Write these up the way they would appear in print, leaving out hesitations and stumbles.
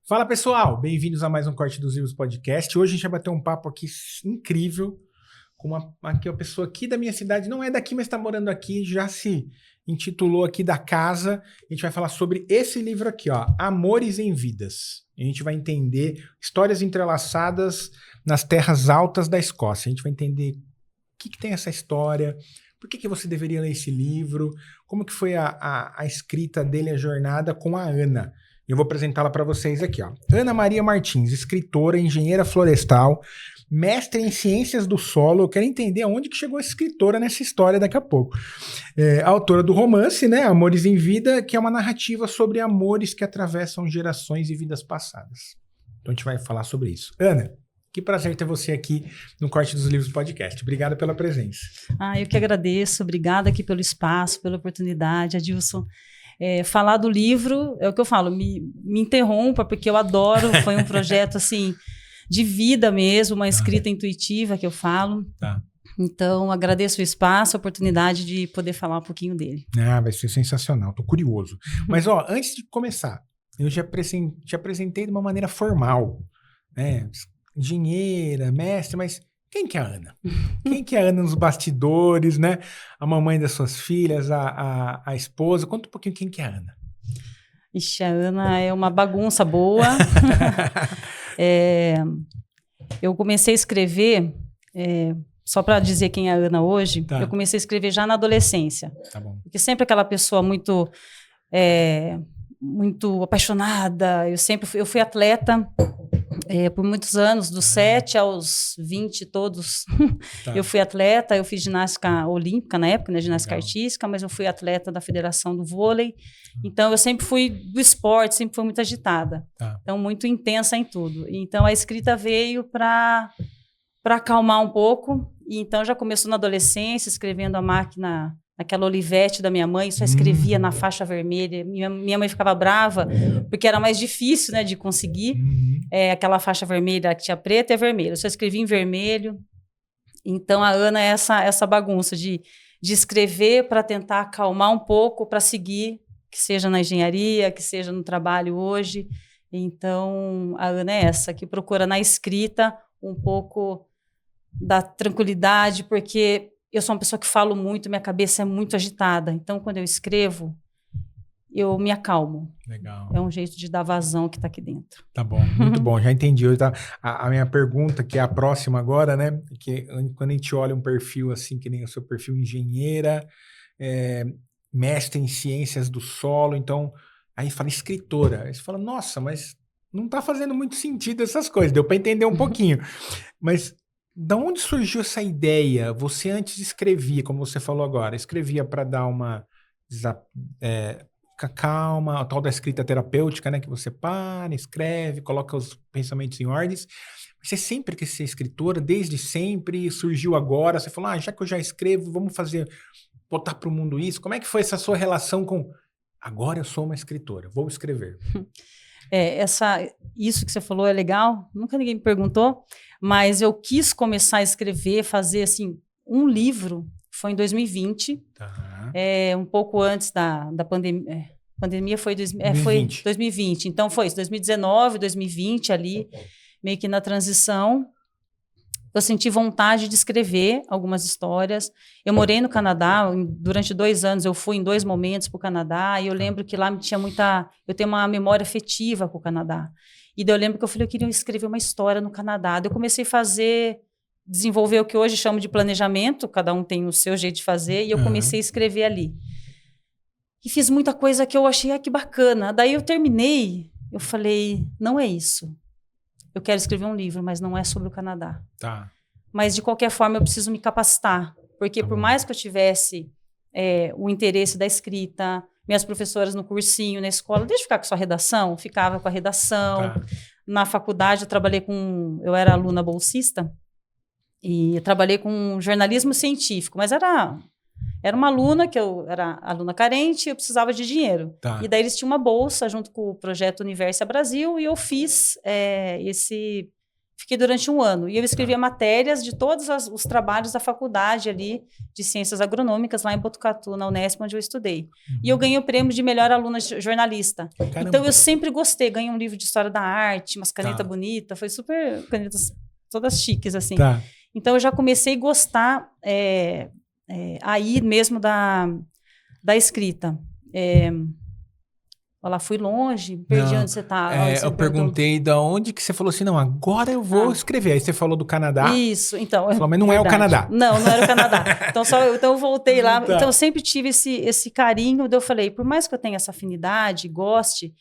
Fala pessoal, bem-vindos a mais um Corte dos Livros Podcast. Hoje a gente vai bater um papo aqui incrível com uma pessoa aqui da minha cidade, não é daqui, mas está morando aqui, já se intitulou aqui da casa. A gente vai falar sobre esse livro aqui, ó, Amores em Vidas. A gente vai entender histórias entrelaçadas nas terras altas da Escócia. A gente vai entender o que tem essa história, por que você deveria ler esse livro, como que foi a escrita dele, a jornada com a Ana. Eu vou apresentá-la para vocês aqui, ó. Ana Maria Martins, escritora, engenheira florestal, mestre em ciências do solo. Eu quero entender aonde que chegou a escritora nessa história daqui a pouco. Autora do romance, né, Amores em Vida, que é uma narrativa sobre amores que atravessam gerações e vidas passadas. Então a gente vai falar sobre isso. Ana, que prazer ter você aqui no Corte dos Livros Podcast. Obrigada pela presença. Eu que agradeço. Obrigada aqui pelo espaço, pela oportunidade, Adilson. Falar do livro, é o que eu falo, me interrompa, porque eu adoro, foi um projeto assim, de vida mesmo, uma escrita intuitiva que eu falo. Tá. Então, agradeço o espaço, a oportunidade de poder falar um pouquinho dele. Vai ser sensacional, tô curioso. Mas, antes de começar, eu te apresentei de uma maneira formal, né? Engenheira, mestre, mas quem que é a Ana? Quem que é a Ana nos bastidores, né? A mamãe das suas filhas, a esposa. Conta um pouquinho quem que é a Ana. Ixi, a Ana é uma bagunça boa. Eu comecei a escrever, só para dizer quem é a Ana hoje, tá. Eu comecei a escrever já na adolescência. Tá bom. Porque sempre aquela pessoa muito apaixonada. Eu fui atleta por muitos anos, dos 7 aos 20 todos. Tá. Eu fui atleta, eu fiz ginástica olímpica na época, né, ginástica artística, mas eu fui atleta da Federação do Vôlei. Então, eu sempre fui do esporte, sempre fui muito agitada. Tá. Então, muito intensa em tudo. Então, a escrita veio para acalmar um pouco. E então, já começou na adolescência, escrevendo a máquina, aquela Olivetti da minha mãe, só escrevia na faixa vermelha. Minha mãe ficava brava, porque era mais difícil, né, de conseguir. Aquela faixa vermelha que tinha preta e vermelha. Eu só escrevia em vermelho. Então, a Ana é essa bagunça de escrever para tentar acalmar um pouco, para seguir, que seja na engenharia, que seja no trabalho hoje. Então, a Ana é essa, que procura na escrita um pouco da tranquilidade, porque eu sou uma pessoa que falo muito, minha cabeça é muito agitada. Então, quando eu escrevo, eu me acalmo. Legal. É um jeito de dar vazão que está aqui dentro. Tá bom, muito bom, já entendi. A minha pergunta, que é a próxima agora, né? Que quando a gente olha um perfil assim, que nem o seu perfil engenheira, mestre em ciências do solo, então, aí fala escritora. Aí você fala, nossa, mas não está fazendo muito sentido essas coisas. Deu para entender um pouquinho. Mas da onde surgiu essa ideia? Você antes escrevia, como você falou agora, escrevia para dar uma calma, a tal da escrita terapêutica, né? Que você para, escreve, coloca os pensamentos em ordens. Você sempre quis ser escritora, desde sempre, surgiu agora, você falou, já que eu já escrevo, vamos botar para o mundo isso. Como é que foi essa sua relação com, agora eu sou uma escritora, vou escrever? Isso que você falou é legal, nunca ninguém me perguntou, mas eu quis começar a escrever, fazer assim, um livro, foi em 2020, um pouco antes da pandemia. Pandemia foi 2020, então foi isso, 2019, 2020 ali, meio que na transição. Eu senti vontade de escrever algumas histórias. Eu morei no Canadá, durante 2 anos eu fui em 2 momentos para o Canadá, e eu lembro que lá eu tenho uma memória afetiva com o Canadá. E daí eu lembro que eu falei, eu queria escrever uma história no Canadá. Daí eu comecei a desenvolver o que hoje chamo de planejamento, cada um tem o seu jeito de fazer, e eu comecei a escrever ali. E fiz muita coisa que eu achei, que bacana. Daí eu terminei, eu falei, não é isso. Eu quero escrever um livro, mas não é sobre o Canadá. Tá. Mas, de qualquer forma, eu preciso me capacitar. Porque, por mais que eu tivesse o interesse da escrita, minhas professoras no cursinho, na escola, deixa eu ficar com a sua redação. Ficava com a redação. Tá. Na faculdade, eu era aluna bolsista, e eu trabalhei com jornalismo científico, mas era uma aluna, que eu era aluna carente, e eu precisava de dinheiro. Tá. E daí eles tinham uma bolsa junto com o projeto Universo Brasil, e eu fiz Fiquei durante 1 ano. E eu escrevia matérias de todos os trabalhos da faculdade ali de Ciências Agronômicas, lá em Botucatu, na Unesp, onde eu estudei. E eu ganhei o prêmio de melhor aluna jornalista. Caramba. Então, eu sempre gostei. Ganhei um livro de História da Arte, umas canetas bonitas. Foi super... Canetas todas chiques, assim. Então, eu já comecei a gostar aí mesmo da escrita. Olha lá, fui longe, perdi onde você está. Eu perguntei de onde que você falou assim, não, agora eu vou escrever. Aí você falou do Canadá. Isso, então. Falou, mas não é o Canadá. Não era o Canadá. Então eu voltei lá. Então eu sempre tive esse carinho. Daí eu falei, por mais que eu tenha essa afinidade, goste,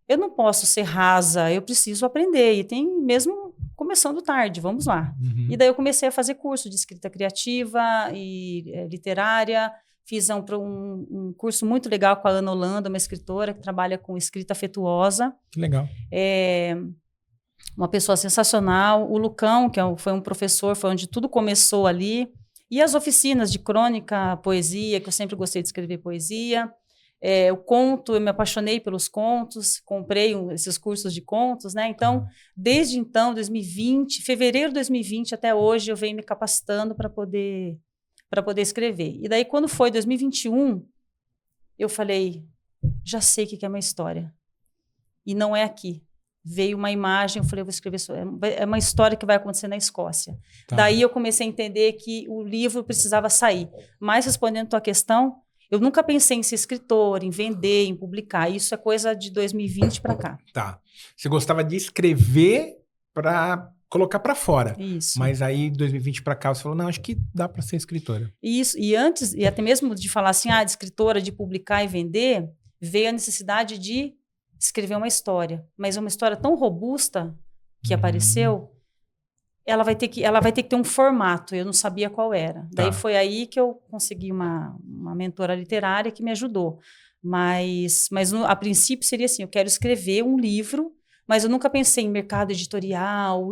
eu não posso ser rasa, eu preciso aprender. E tem mesmo começando tarde, vamos lá. E daí eu comecei a fazer curso de escrita criativa e literária. Fiz um curso muito legal com a Ana Holanda, uma escritora que trabalha com escrita afetuosa. Que legal. Uma pessoa sensacional. O Lucão, que foi um professor, foi onde tudo começou ali. E as oficinas de crônica, poesia, que eu sempre gostei de escrever poesia. O conto, eu me apaixonei pelos contos, comprei esses cursos de contos, né? Então, desde então, 2020, fevereiro de 2020 até hoje, eu venho me capacitando para poder escrever. E daí, quando foi 2021, eu falei, já sei o que é a minha história. E não é aqui. Veio uma imagem, eu falei, eu vou escrever isso. É uma história que vai acontecer na Escócia. Daí eu comecei a entender que o livro precisava sair. Mas, respondendo a tua questão, eu nunca pensei em ser escritor, em vender, em publicar. Isso é coisa de 2020 para cá. Tá. Você gostava de escrever para colocar para fora. Isso. Mas aí, 2020 para cá, você falou, não, acho que dá para ser escritora. Isso. E antes, e até mesmo de falar assim, de escritora, de publicar e vender, veio a necessidade de escrever uma história. Mas uma história tão robusta que apareceu, ela vai ter que ter um formato. Eu não sabia qual era. Daí foi aí que eu consegui uma mentora literária que me ajudou. Mas a princípio seria assim, eu quero escrever um livro, mas eu nunca pensei em mercado editorial,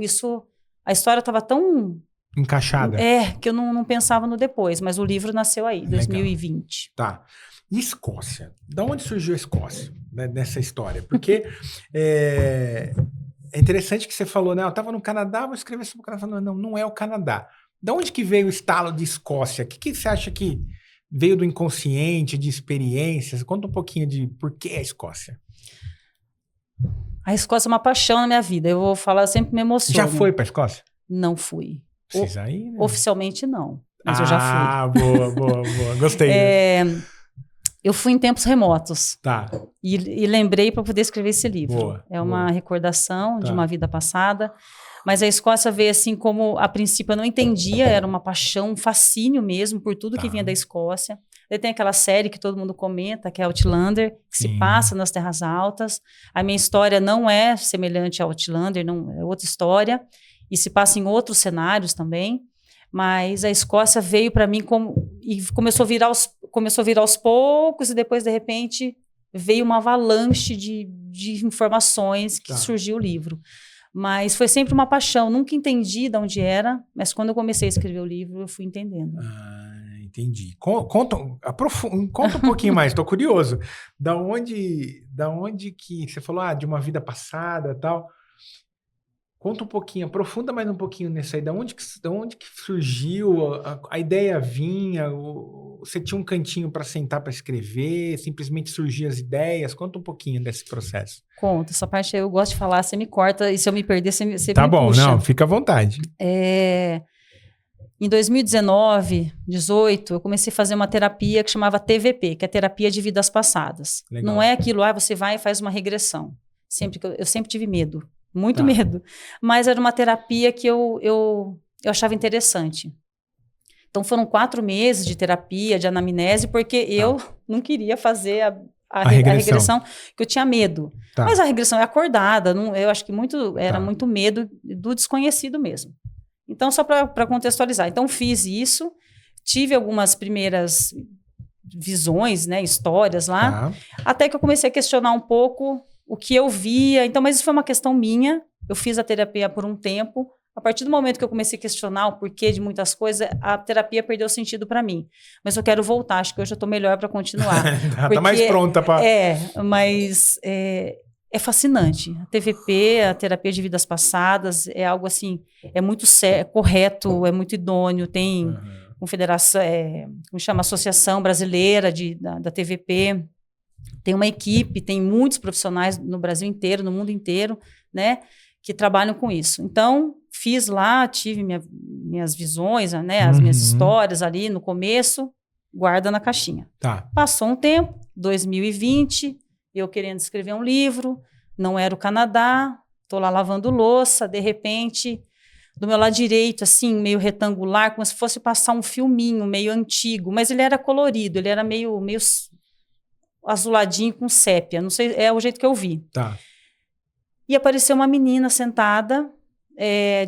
a história estava tão... encaixada. Que eu não pensava no depois, mas o livro nasceu aí, 2020. Tá. E Escócia? Da onde surgiu a Escócia, né, nessa história? Porque é interessante que você falou, né? Eu estava no Canadá, vou escrever sobre o Canadá. Não é o Canadá. Da onde que veio o estalo de Escócia? O que você acha que veio do inconsciente, de experiências? Conta um pouquinho de por que a Escócia. A Escócia é uma paixão na minha vida. Eu vou falar, eu sempre me emociono. Já foi para a Escócia? Não fui. Precisa ir, né? Oficialmente não, mas eu já fui. Ah, boa. Gostei. Eu fui em tempos remotos. Tá. E lembrei para poder escrever esse livro. Boa, é uma recordação de uma vida passada. Mas a Escócia veio assim como, a princípio, eu não entendia. Era uma paixão, um fascínio mesmo por tudo que vinha da Escócia. Daí tem aquela série que todo mundo comenta, que é Outlander, que se passa nas Terras Altas. A minha história não é semelhante a Outlander, não, é outra história. E se passa em outros cenários também. Mas a Escócia veio para mim e começou a vir aos poucos, e depois, de repente, veio uma avalanche de informações que surgiu o livro. Mas foi sempre uma paixão. Nunca entendi de onde era, mas quando eu comecei a escrever o livro, eu fui entendendo. Entendi. Conta um pouquinho mais, estou curioso. Da onde que você falou, de uma vida passada e tal. Conta um pouquinho, aprofunda mais um pouquinho nisso aí. Da onde que surgiu? A ideia vinha? Você tinha um cantinho para sentar para escrever? Simplesmente surgiam as ideias? Conta um pouquinho desse processo. Conta, essa parte aí eu gosto de falar, você me corta, e se eu me perder, você me Tá bom, puxa. Não, fica à vontade. Em 2019, 2018, eu comecei a fazer uma terapia que chamava TVP, que é Terapia de Vidas Passadas. Legal. Não é aquilo, você vai e faz uma regressão. Eu sempre tive medo. Muito medo. Mas era uma terapia que eu achava interessante. Então, foram 4 meses de terapia, de anamnese, porque eu não queria fazer a regressão, que eu tinha medo. Mas a regressão é acordada. Eu acho que era muito medo do desconhecido mesmo. Então, só para contextualizar. Então, fiz isso. Tive algumas primeiras visões, né, histórias lá. Até que eu comecei a questionar um pouco o que eu via. Então, mas isso foi uma questão minha. Eu fiz a terapia por um tempo. A partir do momento que eu comecei a questionar o porquê de muitas coisas, a terapia perdeu sentido para mim. Mas eu quero voltar. Acho que hoje eu estou melhor para continuar. Tá mais pronta para... mas é fascinante. A TVP, a terapia de vidas passadas, é algo assim, é muito correto, é muito idôneo, tem confederação, como chama, Associação Brasileira da TVP, tem uma equipe, tem muitos profissionais no Brasil inteiro, no mundo inteiro, né, que trabalham com isso. Então, fiz lá, tive minhas visões, né, as minhas histórias ali no começo, guarda na caixinha. Tá. Passou um tempo, 2020, eu querendo escrever um livro, não era o Canadá, estou lá lavando louça, de repente, do meu lado direito, assim, meio retangular, como se fosse passar um filminho meio antigo, mas ele era colorido, ele era meio azuladinho com sépia, não sei, é o jeito que eu vi. Tá. E apareceu uma menina sentada,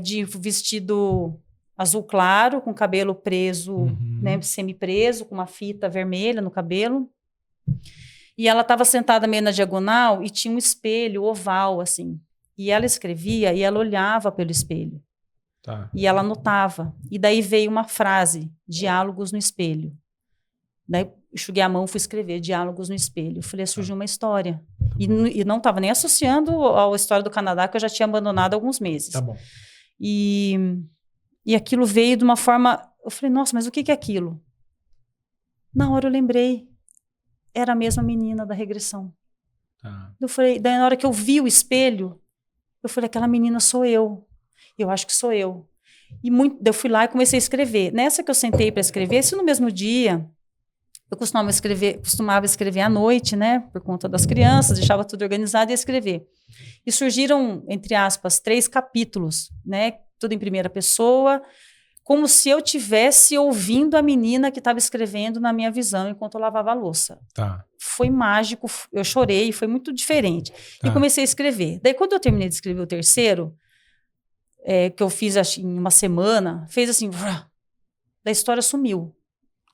de vestido azul claro, com cabelo preso, né, semi-preso, com uma fita vermelha no cabelo. E ela estava sentada meio na diagonal e tinha um espelho oval, assim. E ela escrevia e ela olhava pelo espelho. Tá. E ela anotava. E daí veio uma frase, diálogos no espelho. Daí enxuguei a mão, fui escrever diálogos no espelho. Falei, surgiu uma história. E não estava nem associando a história do Canadá, que eu já tinha abandonado há alguns meses. Tá bom. E aquilo veio de uma forma... Eu falei, nossa, mas o que é aquilo? Na hora eu lembrei. Era a mesma menina da regressão. Tá. Eu falei, daí na hora que eu vi o espelho, eu falei, aquela menina sou eu. Eu acho que sou eu. Eu fui lá e comecei a escrever. Nessa que eu sentei para escrever, se no mesmo dia... Eu costumava escrever à noite, né? Por conta das crianças, deixava tudo organizado e ia escrever. E surgiram, entre aspas, 3 capítulos, né? Tudo em primeira pessoa, como se eu tivesse ouvindo a menina que estava escrevendo na minha visão enquanto eu lavava a louça. Tá. Foi mágico, eu chorei, foi muito diferente. Tá. E comecei a escrever. Daí, quando eu terminei de escrever o terceiro, que eu fiz acho, em uma semana, fez assim, da história sumiu.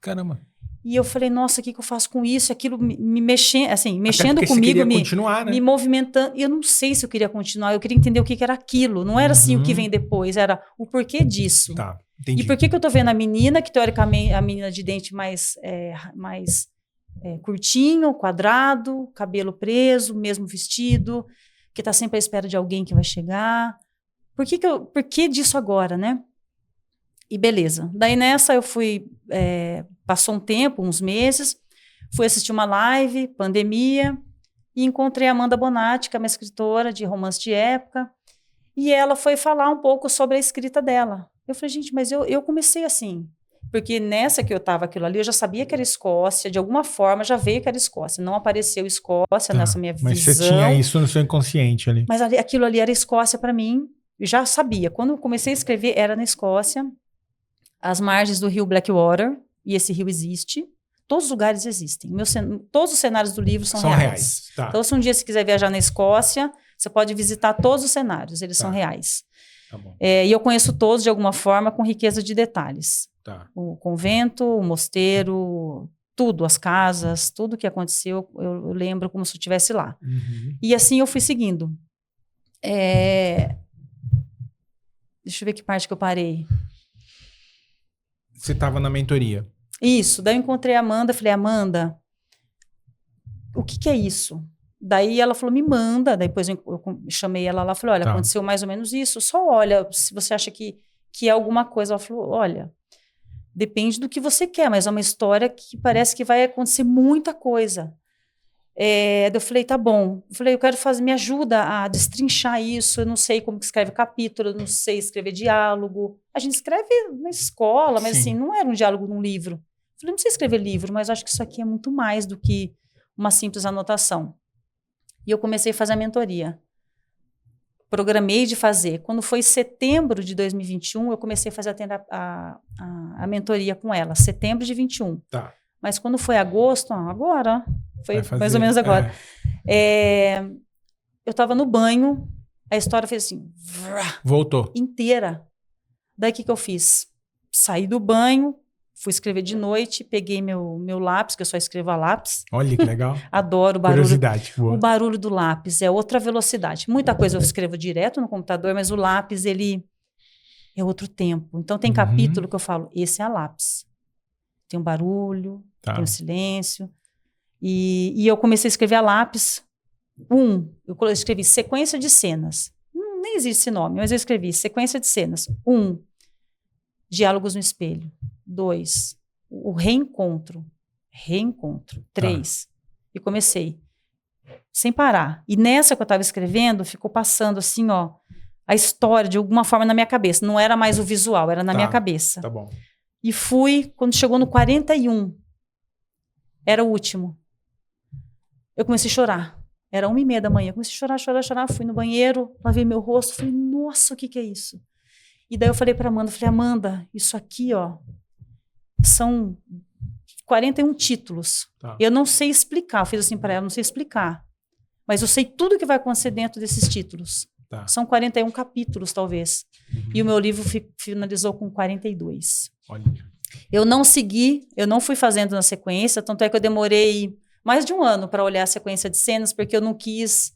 Caramba. E eu falei, nossa, o que eu faço com isso? Aquilo me mexendo, assim, mexendo Até comigo, continuar, né? me movimentando. E eu não sei se eu queria continuar, eu queria entender o que era aquilo. Não era assim o que vem depois, era o porquê disso. Tá, entendi. E por que eu tô vendo a menina, que teoricamente a menina de dente mais curtinho, quadrado, cabelo preso, mesmo vestido, que tá sempre à espera de alguém que vai chegar. Por que disso agora, né? E beleza. Daí nessa eu fui, passou um tempo, uns meses, fui assistir uma live, pandemia, e encontrei a Amanda Bonatti, que é uma escritora de romance de época, e ela foi falar um pouco sobre a escrita dela. Eu falei, gente, mas eu comecei assim, porque nessa que eu estava aquilo ali, eu já sabia que era Escócia, de alguma forma já veio que era Escócia, não apareceu Escócia nessa minha visão. Mas você tinha isso no seu inconsciente ali. Mas aquilo ali era Escócia para mim, eu já sabia. Quando eu comecei a escrever, era na Escócia, às margens do rio Blackwater, e esse rio existe. Todos os lugares existem. Todos os cenários do livro são reais. Tá. Então, se um dia você quiser viajar na Escócia, você pode visitar todos os cenários, eles são reais. Tá bom. E eu conheço todos, de alguma forma, com riqueza de detalhes. Tá. O convento, o mosteiro, tudo, as casas, tudo que aconteceu, eu lembro como se eu estivesse lá. E assim eu fui seguindo. Deixa eu ver que parte que eu parei. Você estava na mentoria. Isso, daí eu encontrei a Amanda, falei, Amanda, o que é isso? Daí ela falou, me manda, depois eu chamei ela lá, falei, olha, aconteceu mais ou menos isso, só olha, se você acha que é alguma coisa. Ela falou, olha, depende do que você quer, mas é uma história que parece que vai acontecer muita coisa. Eu falei, tá bom. Eu falei, eu quero me ajuda a destrinchar isso. Eu não sei como que escreve capítulo, eu não sei escrever diálogo. A gente escreve na escola, mas assim, não era um diálogo num livro. Eu falei, não sei escrever livro, mas acho que isso aqui é muito mais do que uma simples anotação. E eu comecei a fazer a mentoria. Programei de fazer. Quando foi setembro de 2021, eu comecei a fazer a mentoria com ela. Setembro de 21. Tá. Mas quando foi agosto, agora... Foi mais ou menos agora. Eu estava no banho, a história fez assim... Voltou. Inteira. Daí o que eu fiz? Saí do banho, fui escrever de noite, peguei meu lápis, que eu só escrevo a lápis. Olha que legal. Adoro o barulho. Curiosidade. Boa. O barulho do lápis é outra velocidade. Muita coisa eu escrevo direto no computador, mas o lápis, ele é outro tempo. Então tem capítulo que eu falo, esse é a lápis. Tem um barulho, tem um silêncio... E eu comecei a escrever a lápis, Eu escrevi sequência de cenas. Nem existe esse nome, mas eu escrevi sequência de cenas. 1, diálogos no espelho. 2, o reencontro. 3. E comecei, sem parar. E nessa que eu estava escrevendo, ficou passando assim, ó, a história de alguma forma na minha cabeça. Não era mais o visual, era na minha cabeça. Tá bom. E fui, quando chegou no 41, era o último. Eu comecei a chorar. Era 1h30 da manhã. Eu comecei a chorar. Fui no banheiro, lavei meu rosto. Falei, nossa, o que é isso? E daí eu falei para Amanda, Amanda, isso aqui, ó, são 41 títulos. Tá. Eu não sei explicar. Eu fiz assim para ela, não sei explicar. Mas eu sei tudo que vai acontecer dentro desses títulos. Tá. São 41 capítulos, talvez. E o meu livro finalizou com 42. Olha. Eu não segui, eu não fui fazendo na sequência, tanto é que eu demorei mais de 1 ano para olhar a sequência de cenas, porque eu não quis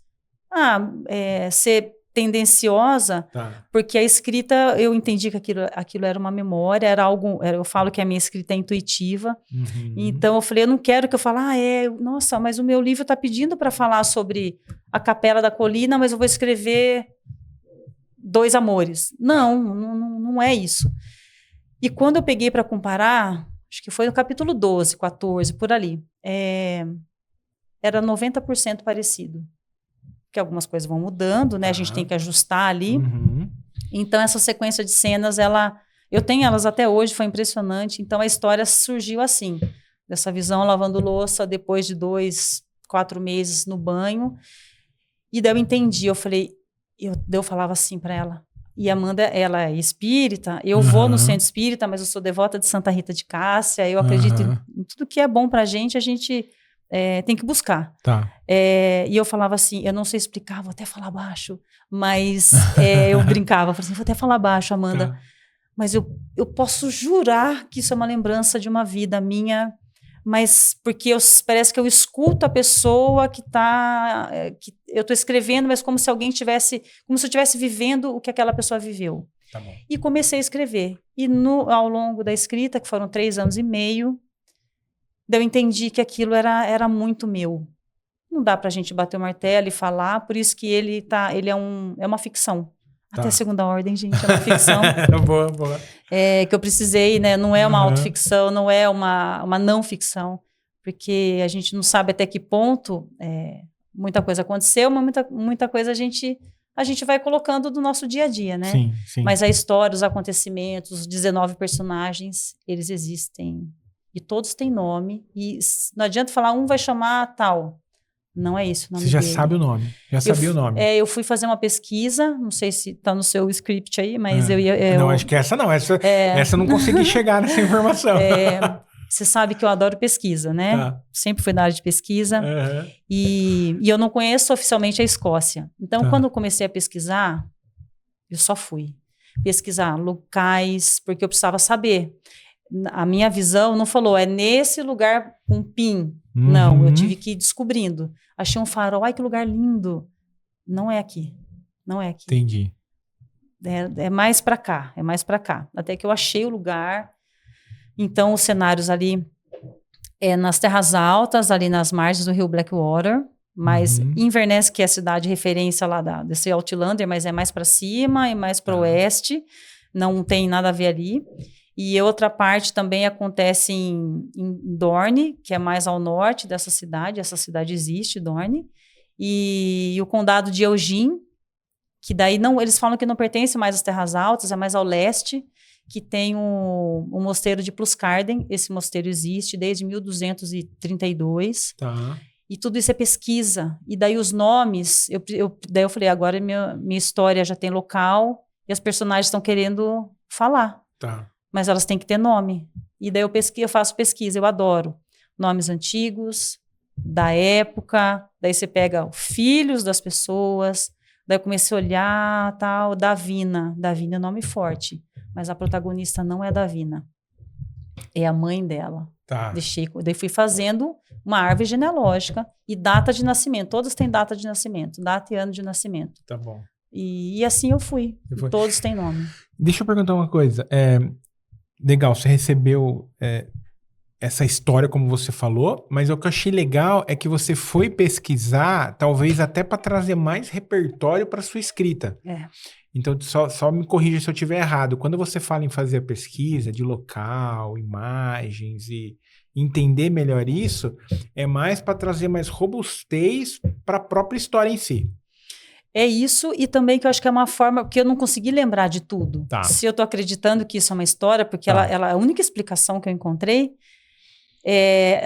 ser tendenciosa, porque a escrita, eu entendi que aquilo era uma memória, era algo, eu falo que a minha escrita é intuitiva, então eu falei, eu não quero que eu fale, nossa, mas o meu livro está pedindo para falar sobre a Capela da Colina, mas eu vou escrever 2 amores. Não é isso. E quando eu peguei para comparar, acho que foi no capítulo 12, 14, por ali, era 90% parecido. Porque algumas coisas vão mudando, né? A gente tem que ajustar ali. Então, essa sequência de cenas, eu tenho elas até hoje, foi impressionante. Então, a história surgiu assim, dessa visão lavando louça, depois de 2, 4 meses no banho. E daí eu entendi, eu falava assim para ela, e a Amanda, ela é espírita, eu vou no centro espírita, mas eu sou devota de Santa Rita de Cássia, eu acredito em tudo que é bom pra gente, a gente tem que buscar. Tá. E eu falava assim, eu não sei explicar, vou até falar baixo, mas eu brincava, falava assim, vou até falar baixo, Amanda, mas eu posso jurar que isso é uma lembrança de uma vida minha, mas porque parece que eu escuto a pessoa que eu estou escrevendo, mas como se alguém como se eu estivesse vivendo o que aquela pessoa viveu. Tá bom. E comecei a escrever. E ao longo da escrita, que foram 3 anos e meio, eu entendi que aquilo era muito meu. Não dá pra gente bater o martelo e falar, por isso que ele é uma ficção. Até Segunda Ordem, gente, é uma ficção. Boa. Que eu precisei, né? Não é uma autoficção, não é uma não ficção, porque a gente não sabe até que ponto muita coisa aconteceu, mas muita coisa a gente vai colocando do nosso dia a dia, né? Sim. Mas a história, os acontecimentos, os 19 personagens, eles existem. E todos têm nome. E não adianta falar, um vai chamar tal. Não é isso o nome dele. Você já sabe o nome. Já sabia o nome. Eu fui fazer uma pesquisa, não sei se está no seu script aí, mas Não, acho que essa não. Essa eu não consegui chegar nessa informação. Você sabe que eu adoro pesquisa, né? Tá. Sempre fui na área de pesquisa. E eu não conheço oficialmente a Escócia. Então, quando eu comecei a pesquisar, eu só fui pesquisar locais, porque eu precisava saber. A minha visão não falou, é nesse lugar com PIN. Não, eu tive que ir descobrindo. Achei um farol, ai que lugar lindo. Não é aqui. Entendi. É mais para cá, Até que eu achei o lugar. Então, os cenários ali nas terras altas, ali nas margens do rio Blackwater, mas Inverness, que é a cidade referência lá desse Outlander, mas é mais para cima e mais para o oeste. Não tem nada a ver ali. E outra parte também acontece em Dorne, que é mais ao norte dessa cidade. Essa cidade existe, Dorne. E o condado de Eugene, que daí eles falam que não pertence mais às Terras Altas, é mais ao leste, que tem o mosteiro de Pluscarden. Esse mosteiro existe desde 1232. Tá. E tudo isso é pesquisa. E daí os nomes, daí eu falei, agora minha história já tem local e as personagens estão querendo falar. Tá. Mas elas têm que ter nome. E daí eu faço pesquisa, eu adoro. Nomes antigos, da época, daí você pega filhos das pessoas, daí eu comecei a olhar, tal, Davina. Davina é nome forte, mas a protagonista não é Davina. É a mãe dela. Tá. Daí fui fazendo uma árvore genealógica e data de nascimento. Todas têm data de nascimento, data e ano de nascimento. Tá bom. E assim eu fui. Todos têm nome. Deixa eu perguntar uma coisa. Legal, você recebeu essa história, como você falou, mas o que eu achei legal é que você foi pesquisar, talvez até para trazer mais repertório para sua escrita. Então, só me corrija se eu estiver errado. Quando você fala em fazer a pesquisa de local, imagens e entender melhor isso, é mais para trazer mais robustez para a própria história em si. É isso, e também que eu acho que é uma forma, porque eu não consegui lembrar de tudo. Tá. Se eu tô acreditando que isso é uma história, porque ela a única explicação que eu encontrei,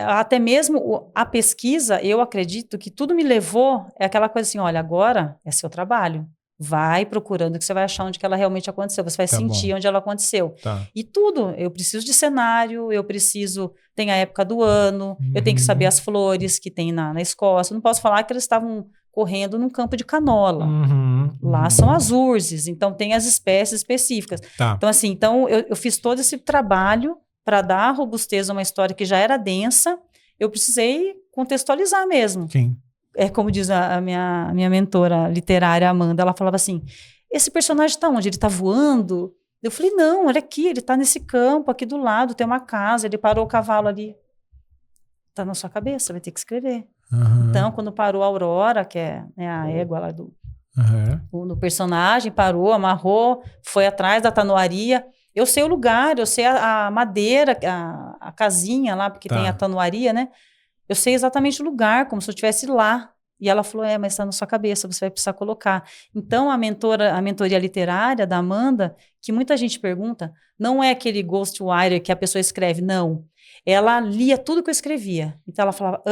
até mesmo a pesquisa, eu acredito que tudo me levou, é aquela coisa assim, olha, agora é seu trabalho. Vai procurando que você vai achar onde que ela realmente aconteceu. Você vai sentir onde ela aconteceu. Tá. E tudo. Eu preciso de cenário, tem a época do ano, eu tenho que saber as flores que tem na Escócia. Eu não posso falar que eles estavam correndo num campo de canola. Lá são as urzes, então tem as espécies específicas. Tá. Então, assim, eu fiz todo esse trabalho para dar robustez a uma história que já era densa. Eu precisei contextualizar mesmo. Sim. É como diz a minha mentora literária, Amanda, ela falava assim, esse personagem está onde? Ele está voando? Eu falei, não, olha aqui, ele está nesse campo, aqui do lado, tem uma casa, ele parou o cavalo ali. Está na sua cabeça, vai ter que escrever. Então, quando parou a Aurora, que é a égua lá do personagem, parou, amarrou, foi atrás da tanuaria. Eu sei o lugar, eu sei a madeira, a casinha lá, porque tem a tanuaria, né? Eu sei exatamente o lugar, como se eu estivesse lá. E ela falou, mas está na sua cabeça, você vai precisar colocar. Então, a mentoria literária da Amanda, que muita gente pergunta, não é aquele ghostwriter que a pessoa escreve, não. Ela lia tudo que eu escrevia. Então, ela falava,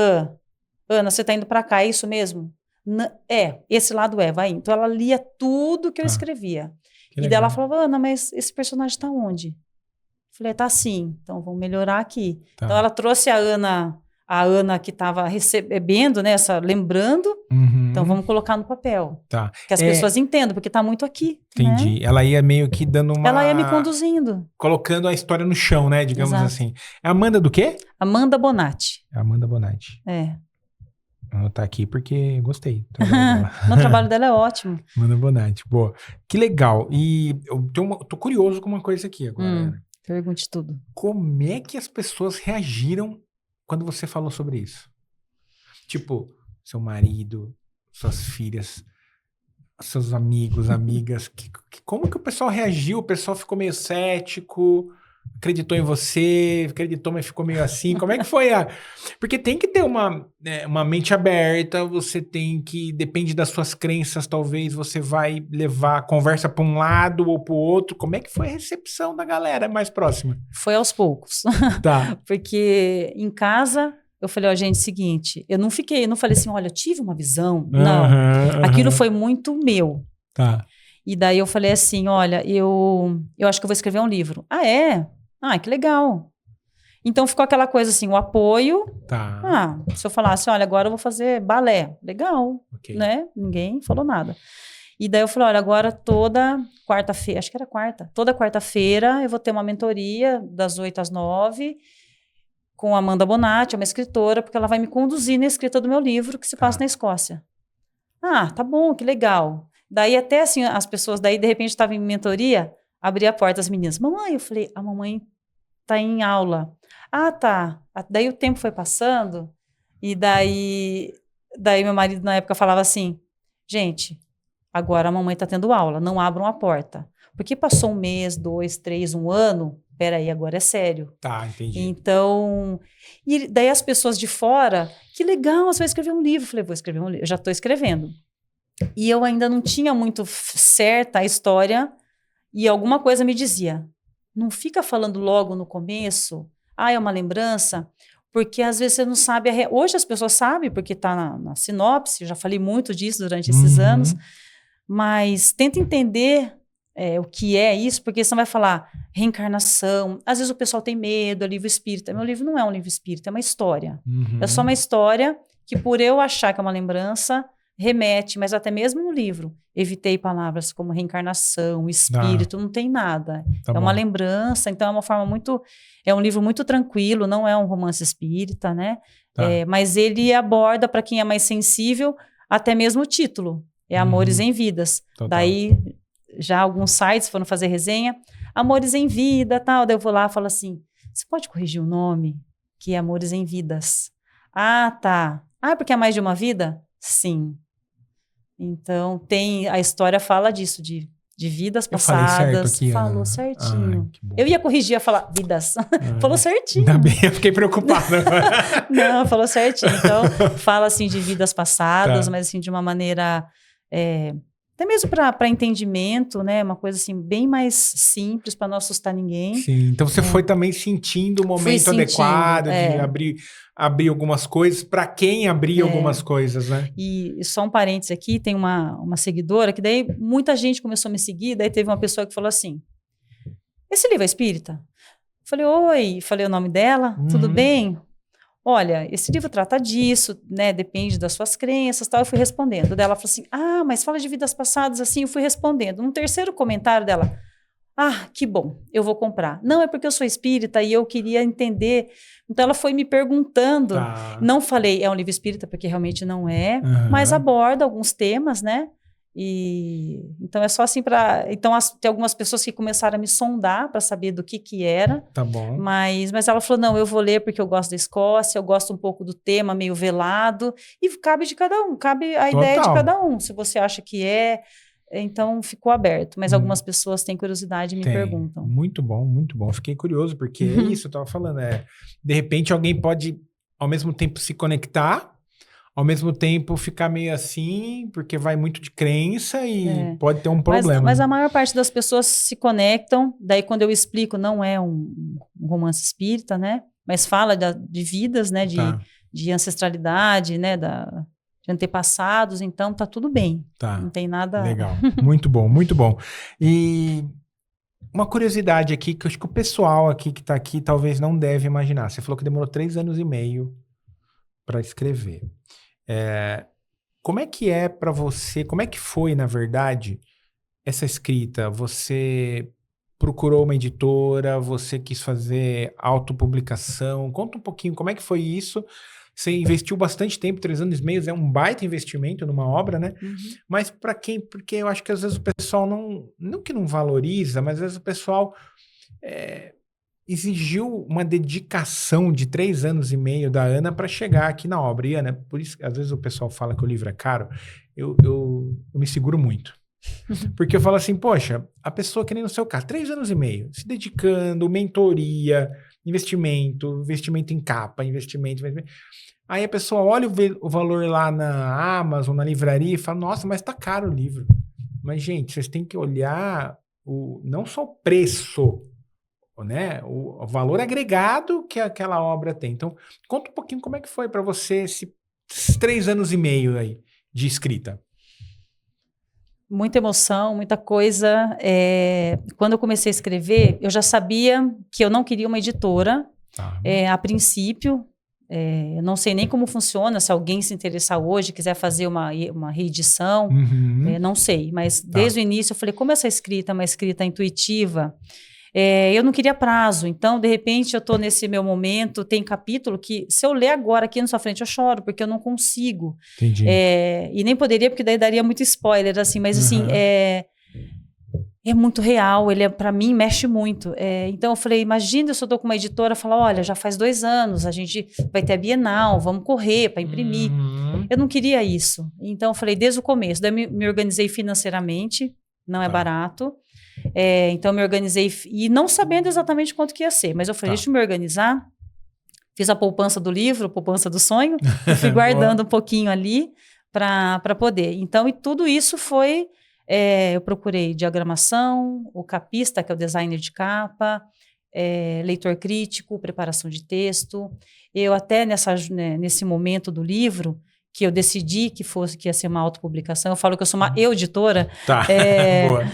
Ana, você está indo para cá, é isso mesmo? Esse lado vai. Então, ela lia tudo que eu escrevia. E daí ela falava, Ana, mas esse personagem está onde? Eu falei, tá assim, então vamos melhorar aqui. Tá. Então, ela trouxe a Ana que estava recebendo, né, lembrando, então vamos colocar no papel. Tá. Que as pessoas entendam, porque está muito aqui. Entendi. Né? Ela ia meio que dando uma... Ela ia me conduzindo. Colocando a história no chão, né, digamos assim. É Amanda do quê? Amanda Bonatti. Amanda Bonatti. Ela tá aqui porque gostei. O trabalho dela é ótimo. Amanda Bonatti. Boa. Que legal. E eu tô curioso com uma coisa aqui agora. Pergunte tudo. Como é que as pessoas reagiram quando você falou sobre isso? Tipo, seu marido, suas filhas, seus amigos, amigas. Como que o pessoal reagiu? O pessoal ficou meio cético? Acreditou em você? Acreditou, mas ficou meio assim? Como é que foi Porque tem que ter uma mente aberta, você tem que... Depende das suas crenças, talvez você vai levar a conversa para um lado ou para o outro. Como é que foi a recepção da galera mais próxima? Foi aos poucos. Tá. Porque em casa... Eu falei, gente, seguinte, eu não falei assim, olha, eu tive uma visão. Não, aquilo foi muito meu. Tá. E daí eu falei assim, olha, eu acho que eu vou escrever um livro. Ah, é? Ah, que legal. Então ficou aquela coisa assim, o apoio. Tá. Se eu falasse, olha, agora eu vou fazer balé. Legal, né? Ninguém falou nada. E daí eu falei, olha, agora toda quarta-feira, acho que era quarta, toda quarta-feira eu vou ter uma mentoria das 8 às 9 com a Amanda Bonatti, uma escritora, porque ela vai me conduzir na escrita do meu livro, que se passa na Escócia. Tá bom, que legal. Daí até assim, as pessoas, daí de repente estavam em mentoria, abria a porta as meninas. Mamãe, eu falei, a mamãe tá em aula. Tá. Daí o tempo foi passando, e daí meu marido na época falava assim, gente, agora a mamãe tá tendo aula, não abram a porta. Porque passou 1 mês, 2, 3, 1 ano... Peraí, agora é sério. Tá, entendi. Então, e daí as pessoas de fora, que legal, você vai escrever um livro. Eu falei, vou escrever um livro, eu já estou escrevendo. E eu ainda não tinha muito certa a história, e alguma coisa me dizia, não fica falando logo no começo, é uma lembrança, porque às vezes você não sabe, hoje as pessoas sabem, porque está na sinopse, eu já falei muito disso durante esses anos, mas tenta entender... o que é isso, porque você vai falar reencarnação, às vezes o pessoal tem medo, é livro espírita. Meu livro não é um livro espírita, é uma história. É só uma história que, por eu achar que é uma lembrança, remete, mas até mesmo no livro, evitei palavras como reencarnação, espírito, não tem nada. Uma lembrança, então é uma forma muito... É um livro muito tranquilo, não é um romance espírita, né? Mas ele aborda, para quem é mais sensível, até mesmo o título. É Amores em Vidas. Daí... Já alguns sites foram fazer resenha, Amores em Vida, tal. Daí eu vou lá e falo assim, você pode corrigir o nome? que é Amores em Vidas. Ah, tá. Ah, porque é mais de uma vida? Sim. Então, a história fala disso, de vidas passadas. Eu falei certo aqui, falou certinho. Que bom. Eu ia corrigir, ia falar vidas. Falou certinho. Ainda bem, eu fiquei preocupado. Não, falou certinho. Então, fala assim de vidas passadas, Tá. mas assim de uma maneira até mesmo para entendimento, né? Uma coisa assim bem mais simples para não assustar ninguém. Sim, então você foi também sentindo o momento adequado de abrir algumas coisas, para quem abrir algumas coisas, né? E só um parênteses aqui, tem uma seguidora que daí muita gente começou a me seguir, daí teve uma pessoa que falou assim, esse livro é espírita? Falei, oi, falei o nome dela, tudo bem? Olha, esse livro trata disso, né? Depende das suas crenças, tal. Eu fui respondendo. Daí ela falou assim, mas fala de vidas passadas assim. Eu fui respondendo. No terceiro comentário dela, que bom, eu vou comprar. Não, é porque eu sou espírita e eu queria entender. Então ela foi me perguntando. Tá. Não falei, é um livro espírita, porque realmente não é, mas aborda alguns temas, né? E então é só assim para. Então tem algumas pessoas que começaram a me sondar para saber do que era. Tá bom. Mas ela falou: não, eu vou ler porque eu gosto da Escócia, eu gosto um pouco do tema meio velado, e cabe de cada um, cabe a ideia de cada um. Se você acha que então ficou aberto. Mas algumas pessoas têm curiosidade e me perguntam. Muito bom, muito bom. Fiquei curioso, porque é isso, eu tava falando. De repente alguém pode, ao mesmo tempo, se conectar. Ao mesmo tempo, ficar meio assim, porque vai muito de crença e pode ter um problema. Mas a maior parte das pessoas se conectam. Daí, quando eu explico, não é um romance espírita, né? Mas fala de vidas, né? De ancestralidade, né? De antepassados. Então, tá tudo bem. Não tem nada... Legal. Muito bom, muito bom. E uma curiosidade aqui, que eu acho que o pessoal aqui que tá aqui talvez não deve imaginar. Você falou que demorou 3 anos e meio para escrever. Como é que é para você, como é que foi, na verdade, essa escrita? Você procurou uma editora, você quis fazer autopublicação? Conta um pouquinho, como é que foi isso? Você investiu bastante tempo, 3 anos e meio, é um baita investimento numa obra, né? Mas para quem, porque eu acho que às vezes o pessoal não que não valoriza, mas às vezes o pessoal exigiu uma dedicação de 3 anos e meio da Ana para chegar aqui na obra. E, Ana, por isso que às vezes o pessoal fala que o livro é caro, eu me seguro muito. Porque eu falo assim, poxa, a pessoa que nem no seu caso, 3 anos e meio, se dedicando, mentoria, investimento em capa, investimento. Aí a pessoa olha o valor lá na Amazon, na livraria e fala, nossa, mas tá caro o livro. Mas, gente, vocês têm que olhar não só o preço, né? O valor agregado que aquela obra tem. Então, conta um pouquinho como é que foi para você esses 3 anos e meio aí de escrita. Muita emoção, muita coisa. Quando eu comecei a escrever, eu já sabia que eu não queria uma editora. A princípio, eu não sei nem como funciona, se alguém se interessar hoje, quiser fazer uma reedição, não sei. Mas desde o início eu falei, como essa escrita é uma escrita intuitiva, eu não queria prazo. Então, de repente, eu estou nesse meu momento, tem capítulo que, se eu ler agora aqui na sua frente, eu choro, porque eu não consigo. Entendi. E nem poderia, porque daí daria muito spoiler, assim, mas assim, é muito real, ele para mim mexe muito. Então eu falei, imagina se eu estou com uma editora, falar, olha, já faz 2 anos, a gente vai ter a Bienal, vamos correr para imprimir. Eu não queria isso. Então eu falei, desde o começo, daí me organizei financeiramente, não é barato. Então eu me organizei, e não sabendo exatamente quanto que ia ser, mas eu falei, deixa eu me organizar. Fiz a poupança do livro, a poupança do sonho, e fui guardando um pouquinho ali para poder. Então, e tudo isso foi... eu procurei diagramação, o capista, que é o designer de capa, leitor crítico, preparação de texto. Eu até nesse momento do livro, que eu decidi que ia ser uma autopublicação, eu falo que eu sou uma editora. Boa.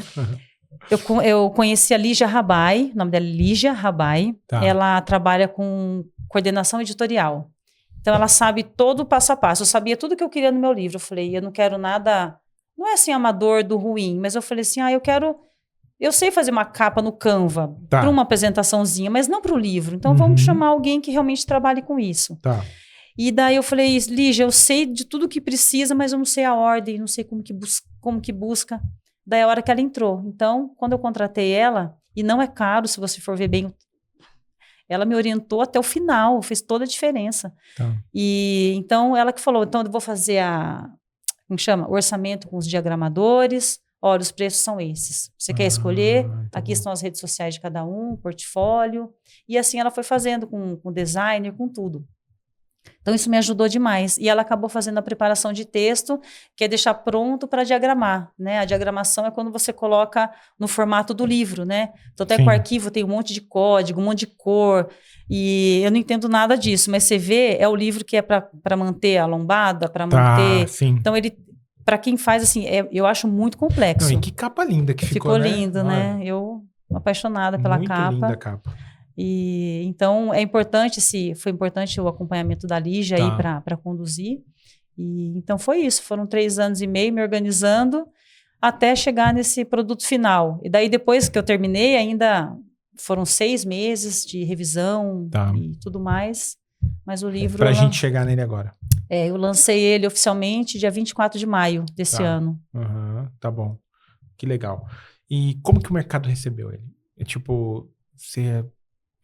Eu conheci a Lígia Rabai, o nome dela é Lígia Rabai. Ela trabalha com coordenação editorial. Então, ela sabe todo o passo a passo. Eu sabia tudo que eu queria no meu livro. Eu falei, eu não quero nada... Não é assim amador do ruim, mas eu falei assim, eu sei fazer uma capa no Canva para uma apresentaçãozinha, mas não para o livro. Então vamos chamar alguém que realmente trabalhe com isso. E daí eu falei, Lígia, eu sei de tudo que precisa, mas eu não sei a ordem, não sei como que busca. Daí a hora que ela entrou. Então, quando eu contratei ela, e não é caro, se você for ver bem, Ela me orientou até o final, fez toda a diferença. Tá. E então, ela que falou, então eu vou fazer como chama? O orçamento com os diagramadores. Olha, os preços são esses. Você quer escolher? Tá Aqui bom. estão as redes sociais de cada um, portfólio. E assim ela foi fazendo com designer, com tudo. Então, isso me ajudou demais. E ela acabou fazendo a preparação de texto, que é deixar pronto para diagramar, né? A diagramação é quando você coloca no formato do livro, né? Então, até com o arquivo tem um monte de código, um monte de cor, e eu não entendo nada disso, mas você vê, é o livro que é para manter a lombada, para manter... Sim. Então, ele, para quem faz, assim, eu acho muito complexo. Não, e que capa linda que ficou, né? Lindo, né? Eu apaixonada pela muito capa. Muito linda a capa. E então foi importante o acompanhamento da Lígia aí para conduzir. E então foi isso, foram 3 anos e meio me organizando até chegar nesse produto final. E daí depois que eu terminei, ainda foram 6 meses de revisão e tudo mais. Mas o livro... Pra gente chegar nele agora. Eu lancei ele oficialmente dia 24 de maio desse ano. Tá bom. Que legal. E como que o mercado recebeu ele? Você...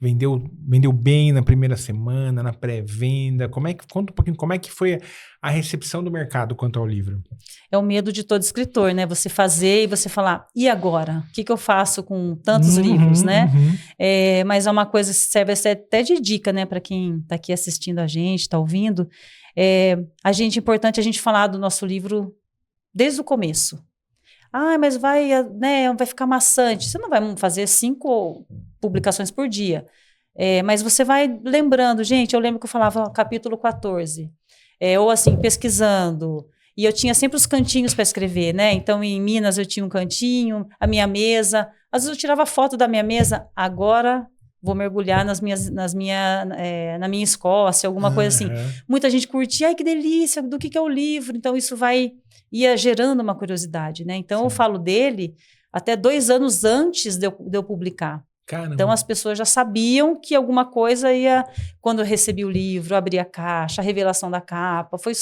Vendeu bem na primeira semana, na pré-venda? Conta um pouquinho como é que foi a recepção do mercado quanto ao livro? É o medo de todo escritor, né? Você fazer e você falar, e agora? O que eu faço com tantos livros, né? Mas é uma coisa que serve até de dica, né? Para quem está aqui assistindo a gente, está ouvindo. É importante a gente falar do nosso livro desde o começo. Mas vai ficar maçante. Você não vai fazer 5 publicações por dia. Mas você vai lembrando. Gente, eu lembro que eu falava capítulo 14. Ou assim, pesquisando. E eu tinha sempre os cantinhos para escrever, né? Então, em Minas eu tinha um cantinho, a minha mesa. Às vezes eu tirava foto da minha mesa. Agora vou mergulhar na minha Escócia, alguma coisa assim. Muita gente curtia. Ai, que delícia, do que é o livro? Então, isso ia gerando uma curiosidade, né? Então, eu falo dele até 2 anos antes de eu publicar. Caramba. Então, as pessoas já sabiam que alguma coisa ia... Quando eu recebi o livro, abri a caixa, a revelação da capa, foi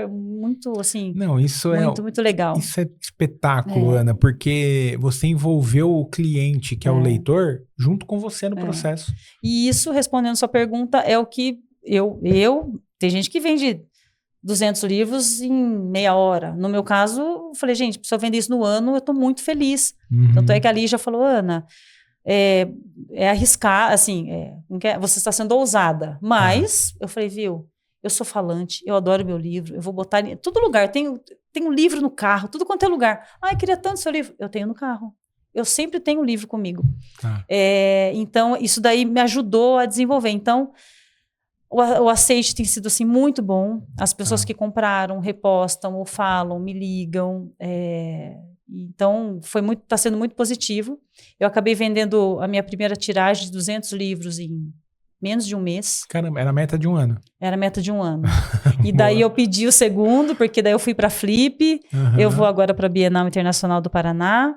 muito, assim... Não, isso muito legal. Isso é espetáculo, Ana, porque você envolveu o cliente, que é o leitor, junto com você no processo. E isso, respondendo sua pergunta, é o que tem gente que vende 200 livros em meia hora. No meu caso, eu falei, gente, se eu vender isso no ano, eu estou muito feliz. Tanto é que a Lígia falou, Ana... arriscar, assim, você está sendo ousada, mas eu falei, viu, eu sou falante, eu adoro meu livro, eu vou botar em todo lugar, tenho um livro no carro, tudo quanto é lugar. Eu queria tanto seu livro, eu tenho no carro, eu sempre tenho um livro comigo. Então, isso daí me ajudou a desenvolver. Então, o aceite tem sido assim muito bom, as pessoas que compraram repostam ou falam, me ligam, então, está sendo muito positivo. Eu acabei vendendo a minha primeira tiragem de 200 livros em menos de um mês. Caramba, era a meta de 1 ano. Era a meta de 1 ano. E daí eu pedi o segundo, porque daí eu fui para a Flip, eu vou agora para a Bienal Internacional do Paraná,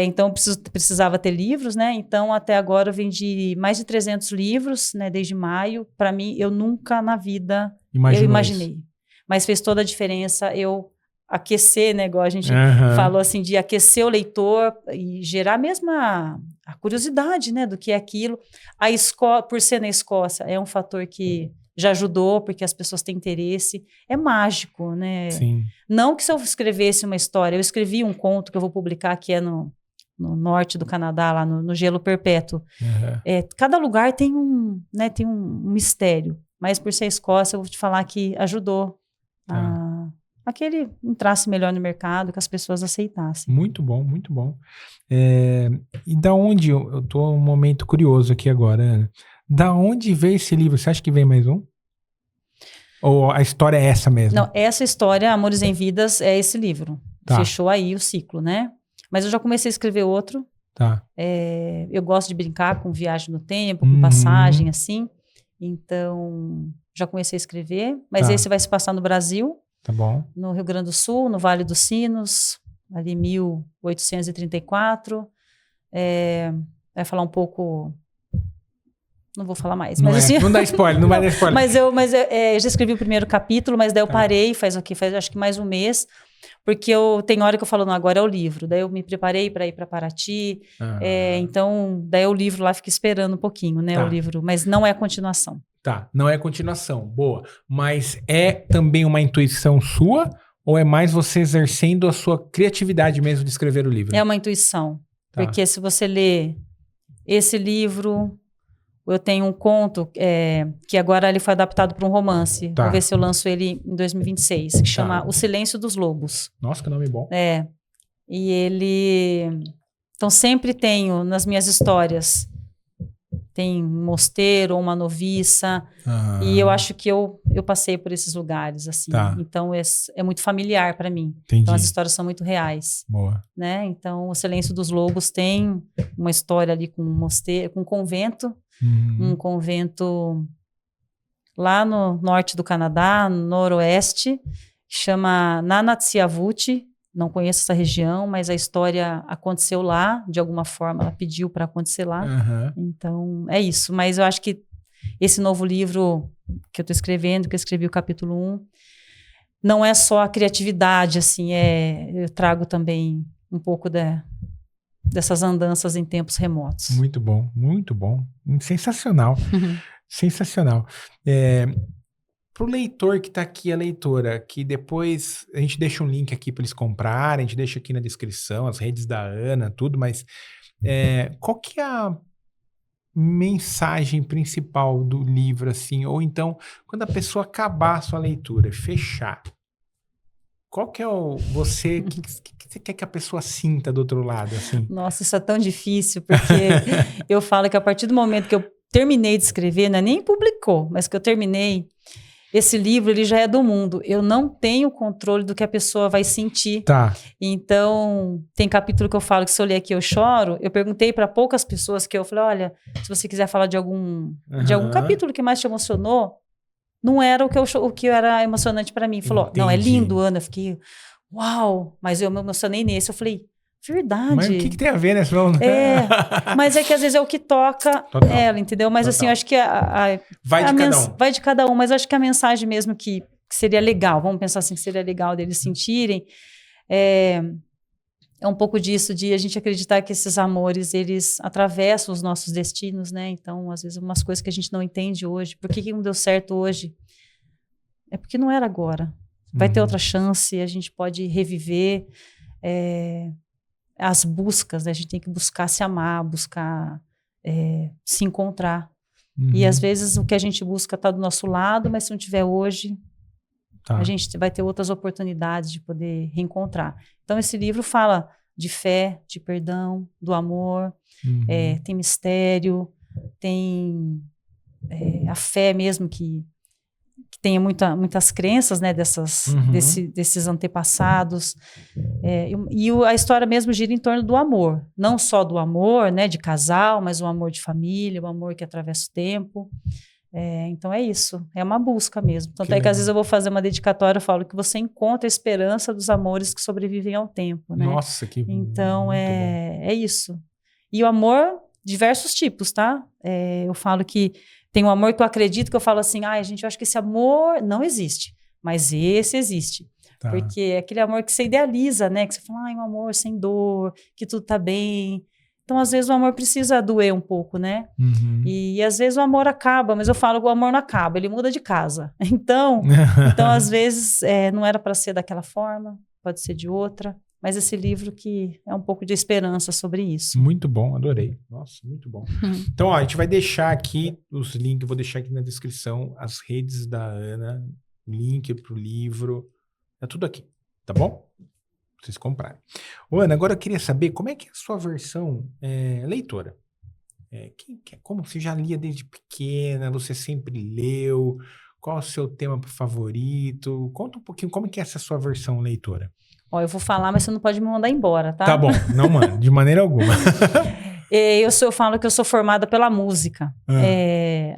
então precisava ter livros, né? Então, até agora eu vendi mais de 300 livros, né? Desde maio. Para mim, eu nunca na vida imaginei. Mas fez toda a diferença, aquecer, né, igual a gente falou assim, de aquecer o leitor e gerar mesmo a curiosidade, né, do que é aquilo. A Escócia, por ser na Escócia, é um fator que já ajudou, porque as pessoas têm interesse. É mágico, né? Sim. Não que se eu escrevesse uma história, eu escrevi um conto que eu vou publicar, que é no norte do Canadá, lá no Gelo Perpétuo. Cada lugar tem um mistério, mas por ser Escócia, eu vou te falar que ajudou a que ele entrasse melhor no mercado, que as pessoas aceitassem. Muito bom, muito bom. E da onde, eu estou um momento curioso aqui agora, Ana, da onde veio esse livro? Você acha que vem mais um? Ou a história é essa mesmo? Não, essa história, Amores em Vidas, é esse livro. Fechou aí o ciclo, né? Mas eu já comecei a escrever outro. Eu gosto de brincar com viagem no tempo, com passagem, assim. Então, já comecei a escrever. Mas esse vai se passar no Brasil. Tá bom. No Rio Grande do Sul, no Vale dos Sinos, ali 1834. Vai falar um pouco... Não vou falar mais. Mas, assim, não dá spoiler, não vai dar spoiler. Mas eu já escrevi o primeiro capítulo, mas daí eu parei, faz acho que mais um mês. Porque tem hora que eu falo, não, agora é o livro. Daí eu me preparei para ir para Paraty. Então, daí o livro lá fica esperando um pouquinho, né? O livro, mas não é a continuação. Tá, não é a continuação, boa. Mas é também uma intuição sua ou é mais você exercendo a sua criatividade mesmo de escrever o livro? É uma intuição. Tá. Porque se você lê esse livro... Eu tenho um conto que agora ele foi adaptado para um romance. Tá. Vou ver se eu lanço ele em 2026. Que chama O Silêncio dos Lobos. Nossa, que nome bom. E ele... Então, sempre tenho nas minhas histórias... Tem um mosteiro ou uma noviça. E eu acho que eu passei por esses lugares, assim. Tá. Então, é muito familiar para mim. Entendi. Então, as histórias são muito reais. Boa. Né? Então, O Silêncio dos Lobos tem uma história ali com um mosteiro, com um convento. Um convento lá no norte do Canadá, no noroeste, chama Nanatsiavut. Não conheço essa região, mas a história aconteceu lá, de alguma forma, ela pediu para acontecer lá. Então, é isso. Mas eu acho que esse novo livro que eu estou escrevendo, que eu escrevi o capítulo 1, não é só a criatividade, assim, eu trago também um pouco dessas andanças em tempos remotos. Muito bom, muito bom. Sensacional. Sensacional. Para o leitor que está aqui, a leitora, que depois a gente deixa um link aqui para eles comprarem, a gente deixa aqui na descrição, as redes da Ana, tudo, mas qual que é a mensagem principal do livro, assim? Ou então, quando a pessoa acabar a sua leitura, fechar, qual que é o que você quer que a pessoa sinta do outro lado, assim? Nossa, isso é tão difícil, porque eu falo que a partir do momento que eu terminei de escrever, não é nem publicou, mas que eu terminei, esse livro, ele já é do mundo. Eu não tenho controle do que a pessoa vai sentir. Tá. Então, tem capítulo que eu falo que se eu ler aqui eu choro. Eu perguntei para poucas pessoas que eu falei, olha, se você quiser falar de algum capítulo que mais te emocionou, não era o que era emocionante para mim. Falou, não, é lindo, Ana. Eu fiquei, uau. Mas eu me emocionei nesse. Eu falei, verdade. Mas o que tem a ver, né? Mas é que às vezes é o que toca ela, entendeu? Mas assim, eu acho que vai de cada um, mas eu acho que a mensagem mesmo que seria legal, vamos pensar assim, que seria legal deles sentirem, é um pouco disso, de a gente acreditar que esses amores, eles atravessam os nossos destinos, né? Então, às vezes, umas coisas que a gente não entende hoje. Por que não deu certo hoje? É porque não era agora. Vai ter outra chance, a gente pode reviver, as buscas, né? A gente tem que buscar se amar, buscar se encontrar. E às vezes o que a gente busca está do nosso lado, mas se não tiver hoje, a gente vai ter outras oportunidades de poder reencontrar. Então esse livro fala de fé, de perdão, do amor, tem mistério, tem a fé mesmo que tem muitas crenças, né, desses antepassados. E a história mesmo gira em torno do amor. Não só do amor, né, de casal, mas o amor de família, o amor que atravessa o tempo. Então é isso, é uma busca mesmo. Tanto que às vezes eu vou fazer uma dedicatória, eu falo que você encontra a esperança dos amores que sobrevivem ao tempo, né? Nossa, que Então é isso. E o amor, diversos tipos, tá? Eu falo que tem um amor que eu acredito, que eu falo assim, gente, eu acho que esse amor não existe, mas esse existe. Tá. Porque é aquele amor que você idealiza, né? Que você fala, um amor sem dor, que tudo tá bem. Então, às vezes, o amor precisa doer um pouco, né? E às vezes o amor acaba, mas eu falo que o amor não acaba, ele muda de casa. Então às vezes, não era para ser daquela forma, pode ser de outra. Mas esse livro que é um pouco de esperança sobre isso. Muito bom, adorei. Nossa, muito bom. Então, a gente vai deixar aqui os links, vou deixar aqui na descrição as redes da Ana, link pro livro, tá tudo aqui, tá bom? Pra vocês comprarem. Ô, Ana, agora eu queria saber como é que é a sua versão leitora. Como você já lia desde pequena, você sempre leu, qual é o seu tema favorito? Conta um pouquinho como é que é essa sua versão leitora. Eu vou falar, mas você não pode me mandar embora, tá? Tá bom, não manda, de maneira alguma. Eu falo que eu sou formada pela música.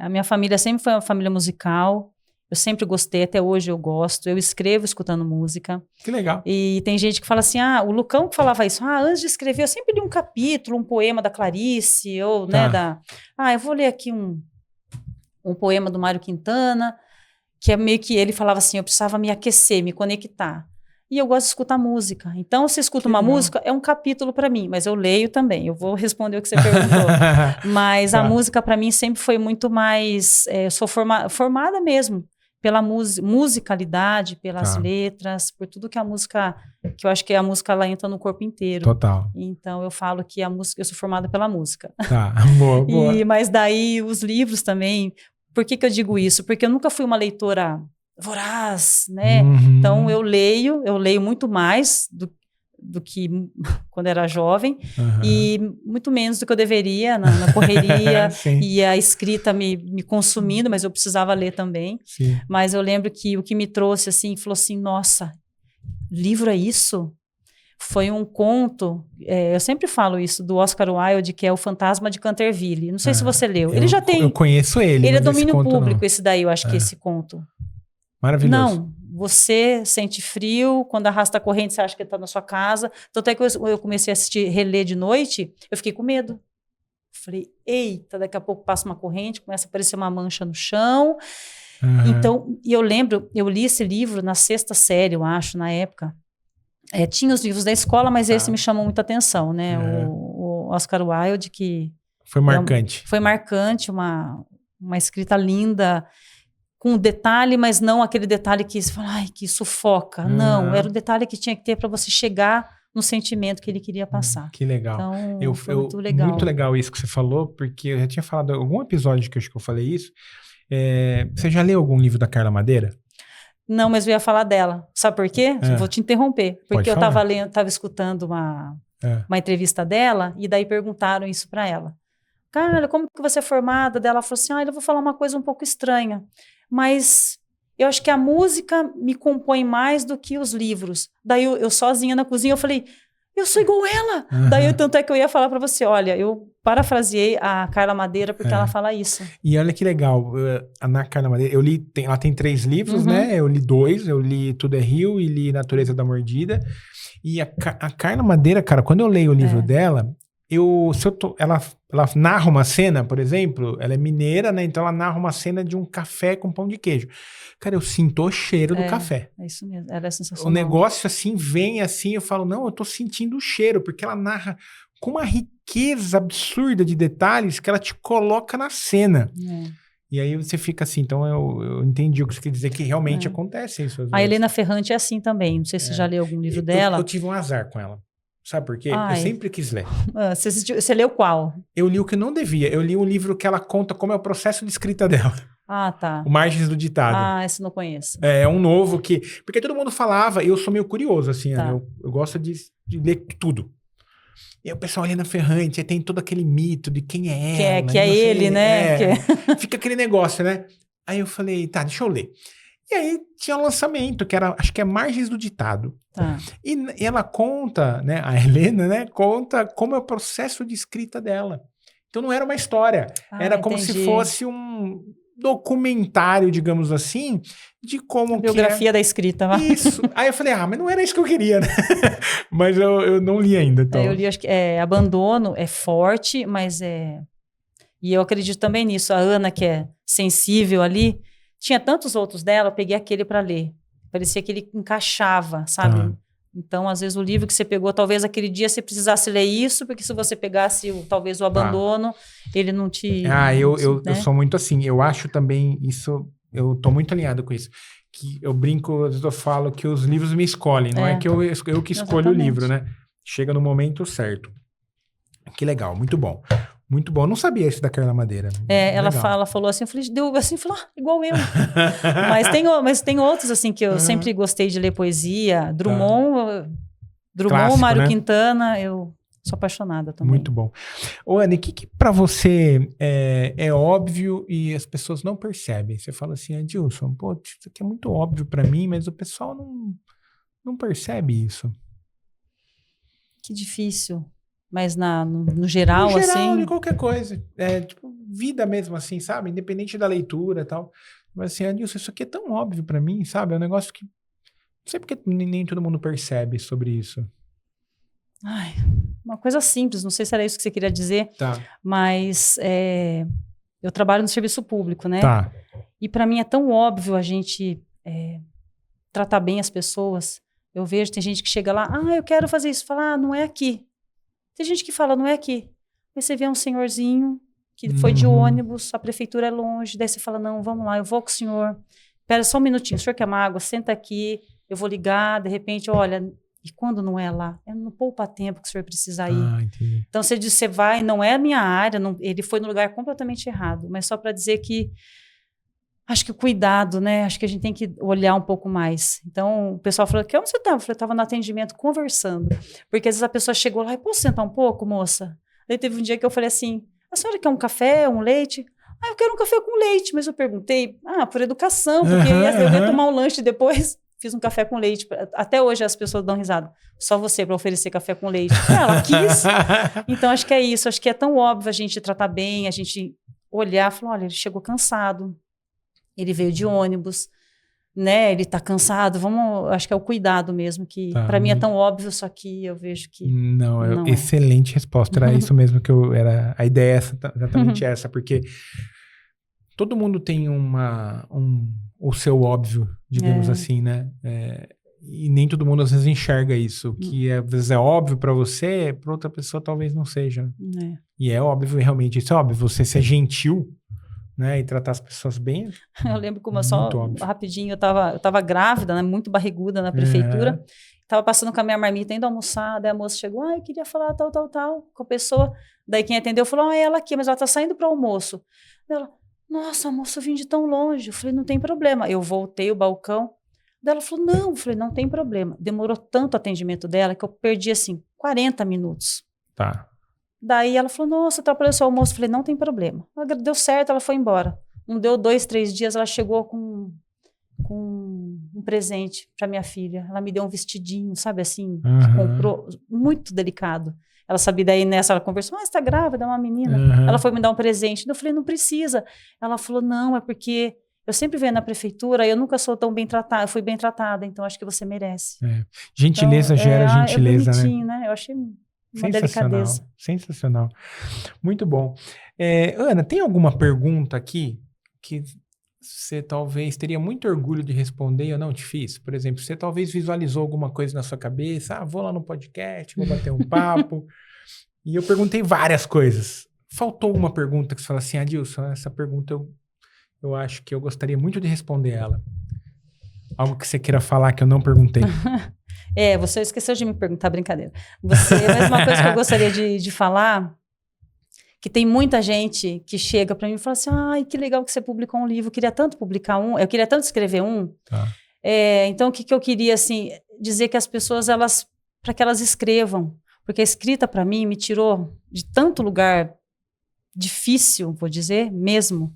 A minha família sempre foi uma família musical. Eu sempre gostei, até hoje eu gosto. Eu escrevo escutando música. Que legal. E tem gente que fala assim, o Lucão que falava isso. Antes de escrever, eu sempre li um capítulo, um poema da Clarice, ou, né, eu vou ler aqui um poema do Mário Quintana, que é meio que ele falava assim, eu precisava me aquecer, me conectar. E eu gosto de escutar música. Então, se escuta uma música, é um capítulo para mim, mas eu leio também. Eu vou responder o que você perguntou. Mas a música, para mim, sempre foi muito mais... eu sou formada mesmo pela musicalidade, pelas letras, por tudo que a música... Que eu acho que a música, ela entra no corpo inteiro. Total. Então, eu falo que a música... Eu sou formada pela música. Tá, boa, boa. Mas daí, os livros também... Por que eu digo isso? Porque eu nunca fui uma leitora... voraz, né? Então eu leio muito mais do que quando era jovem e muito menos do que eu deveria na correria e a escrita me consumindo, mas eu precisava ler também. Sim. Mas eu lembro que o que me trouxe assim, falou assim, nossa, livro é isso? Foi um conto, eu sempre falo isso, do Oscar Wilde, que é O Fantasma de Canterville. Não sei se você leu. Ele já tem... Eu conheço ele. Ele é domínio público, não. Esse daí, eu acho que esse conto. Maravilhoso. Não, você sente frio, quando arrasta a corrente, você acha que está na sua casa. Tanto é que eu comecei a reler de noite, eu fiquei com medo. Falei, eita, daqui a pouco passa uma corrente, começa a aparecer uma mancha no chão. Então, e eu lembro, eu li esse livro na 6ª série, eu acho, na época. Tinha os livros da escola, mas esse me chamou muita atenção, né? O Oscar Wilde, que... Foi marcante. Foi marcante, uma escrita linda, com detalhe, mas não aquele detalhe que você fala, ai, que sufoca. Não, era o detalhe que tinha que ter para você chegar no sentimento que ele queria passar. Que legal. Então, foi muito legal. Muito legal isso que você falou, porque eu já tinha falado em algum episódio que eu acho que eu falei isso. Você já leu algum livro da Carla Madeira? Não, mas eu ia falar dela. Sabe por quê? Vou te interromper. Porque eu estava escutando uma entrevista dela, e daí perguntaram isso para ela. Carla, como que você é formada? Dela falou assim, eu vou falar uma coisa um pouco estranha. Mas eu acho que a música me compõe mais do que os livros. Daí eu sozinha na cozinha, eu falei, eu sou igual ela. Daí tanto é que eu ia falar para você, olha, eu parafraseei a Carla Madeira porque ela fala isso. E olha que legal, na Carla Madeira, ela tem 3 livros, né? Eu li 2, eu li Tudo é Rio e li Natureza da Mordida. E a Carla Madeira, cara, quando eu leio o livro dela... ela narra uma cena, por exemplo, ela é mineira, né? Então ela narra uma cena de um café com pão de queijo. Cara, eu sinto o cheiro do café. É isso mesmo, ela é sensacional. O negócio assim, vem assim, eu falo, não, eu tô sentindo o cheiro, porque ela narra com uma riqueza absurda de detalhes que ela te coloca na cena. E aí você fica assim, então eu entendi o que você quer dizer, que realmente acontece isso. A Helena Ferrante é assim também, não sei se você já leu algum livro dela. Eu tive um azar com ela. Sabe por quê? Eu sempre quis ler. Você leu qual? Eu li o que não devia. Eu li um livro que ela conta como é o processo de escrita dela. Ah, tá. O Margens do Ditado. Ah, esse não conheço. É um novo que... Porque todo mundo falava, e eu sou meio curioso, assim, né? Eu gosto de ler tudo. E aí o pessoal Helena Ferrante, aí tem todo aquele mito de quem é ela. Que é ele, né? Fica aquele negócio, né? Aí eu falei, tá, deixa eu ler. E aí tinha um lançamento, que era, acho que é Margens do Ditado. Tá. E ela conta, né, a Helena, né, conta como é o processo de escrita dela. Então não era uma história, era como se fosse um documentário, digamos assim, de como... Biografia da escrita. Isso. Aí eu falei, mas não era isso que eu queria, né? Mas eu não li ainda. Então. Eu li, acho que Abandono é forte, mas E eu acredito também nisso. A Ana, que é sensível ali... Tinha tantos outros dela, eu peguei aquele para ler. Parecia que ele encaixava, sabe? Então, às vezes, o livro que você pegou, talvez aquele dia você precisasse ler isso, porque se você pegasse talvez o Abandono, ele não te... Eu sou muito assim. Eu acho também isso... Eu tô muito alinhado com isso. Que eu brinco, às vezes eu falo que os livros me escolhem. Não é que eu que escolho o livro, né? Chega no momento certo. Que legal, muito bom. Muito bom. Eu não sabia isso da Carla Madeira. Ela falou assim, eu falei, igual eu. mas tem outros, assim, que eu sempre gostei de ler poesia. Drummond, Clássico, Mário né? Quintana, eu sou apaixonada também. Muito bom. Ô, Anny, o que pra você é óbvio e as pessoas não percebem? Você fala assim, Adilson, pô, isso aqui é muito óbvio pra mim, mas o pessoal não percebe isso. Que difícil. Mas no geral, no geral, assim... de qualquer coisa. Tipo, vida mesmo, assim, sabe? Independente da leitura e tal. Mas assim, Adilson, isso aqui é tão óbvio pra mim, sabe? É um negócio que... Não sei porque nem todo mundo percebe sobre isso. Uma coisa simples, não sei se era isso que você queria dizer. Tá. Mas eu trabalho no serviço público, né? Tá. E pra mim é tão óbvio a gente tratar bem as pessoas. Eu vejo, tem gente que chega lá, eu quero fazer isso. Fala, não é aqui. Tem gente que fala, não é aqui. Aí você vê um senhorzinho que foi de ônibus, a prefeitura é longe, daí você fala, não, vamos lá, eu vou com o senhor. Espera só um minutinho, o senhor quer uma água? Senta aqui, eu vou ligar, de repente, olha, e quando não é lá? É no poupa tempo que o senhor precisa ir. Entendi. Então, você diz, você vai, não é a minha área, ele foi no lugar completamente errado, mas só para dizer que acho que o cuidado, né? Acho que a gente tem que olhar um pouco mais. Então, o pessoal falou, onde você estava? Eu falei, eu estava no atendimento conversando. Porque às vezes a pessoa chegou lá, posso sentar um pouco, moça? Aí teve um dia que eu falei assim, a senhora quer um café, um leite? Eu quero um café com leite. Mas eu perguntei, por educação, porque eu ia tomar um lanche depois. Fiz um café com leite. Até hoje as pessoas dão risada. Só você para oferecer café com leite. Ela quis. Então, acho que é isso. Acho que é tão óbvio a gente tratar bem, a gente olhar, falar, olha, ele chegou cansado. Ele veio de ônibus, né? Ele tá cansado. Acho que é o cuidado mesmo, que para mim é tão óbvio, só que eu vejo que não excelente resposta. Era isso mesmo que a ideia é exatamente essa, porque todo mundo tem o seu óbvio, digamos assim, né? E nem todo mundo às vezes enxerga isso. Que às vezes é óbvio para você, para outra pessoa talvez não seja. E é óbvio, realmente, isso é óbvio. Você ser gentil, né, e tratar as pessoas bem. Eu lembro como rapidinho, eu tava grávida, né, muito barriguda na prefeitura. Tava passando com a minha marmita, indo almoçar, daí a moça chegou, eu queria falar tal, com a pessoa. Daí quem atendeu falou, é ela aqui, mas ela tá saindo para o almoço. Ela, nossa, moça, eu vim de tão longe. Eu falei, não tem problema. Eu voltei o balcão. Daí ela falou, não. Eu falei, não tem problema. Demorou tanto o atendimento dela que eu perdi, assim, 40 minutos. Tá. Daí ela falou, nossa, atrapalhou seu almoço. Eu falei, não tem problema. Deu certo, ela foi embora. Não deu 2, 3 dias, ela chegou com um presente para minha filha. Ela me deu um vestidinho, sabe assim, que comprou, muito delicado. Ela sabia, daí nessa ela conversou, você tá grávida, é uma menina. Ela foi me dar um presente. Eu falei, não precisa. Ela falou, não, é porque eu sempre venho na prefeitura e eu nunca sou tão bem tratada, eu fui bem tratada, então acho que você merece. Gentileza então, gera gentileza, né? Eu achei uma delicadeza. Sensacional. Muito bom. Ana, tem alguma pergunta aqui que você talvez teria muito orgulho de responder e eu não te fiz? Por exemplo, você talvez visualizou alguma coisa na sua cabeça, vou lá no podcast, vou bater um papo. E eu perguntei várias coisas. Faltou uma pergunta que você fala assim, Adilson, essa pergunta eu acho que eu gostaria muito de responder ela. Algo que você queira falar que eu não perguntei. Você esqueceu de me perguntar, brincadeira. Mas uma coisa que eu gostaria de falar, que tem muita gente que chega para mim e fala assim, ai, que legal que você publicou um livro, eu queria tanto publicar um, eu queria tanto escrever um. Tá. Então, o que eu queria, assim, dizer que as pessoas, para que elas escrevam, porque a escrita, para mim, me tirou de tanto lugar difícil, vou dizer, mesmo.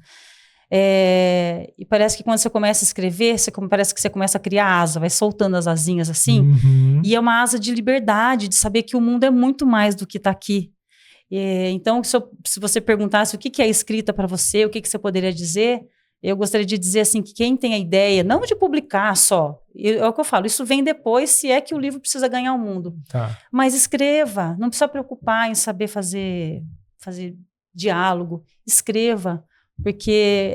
E parece que quando você começa a escrever, parece que você começa a criar asa, vai soltando as asinhas assim, e é uma asa de liberdade, de saber que o mundo é muito mais do que está aqui. Então, se você perguntasse o que é escrita para você, o que você poderia dizer, eu gostaria de dizer assim, que quem tem a ideia, não de publicar só, é o que eu falo, isso vem depois, se é que o livro precisa ganhar o mundo. Tá. Mas escreva, não precisa preocupar em saber fazer diálogo, escreva. Porque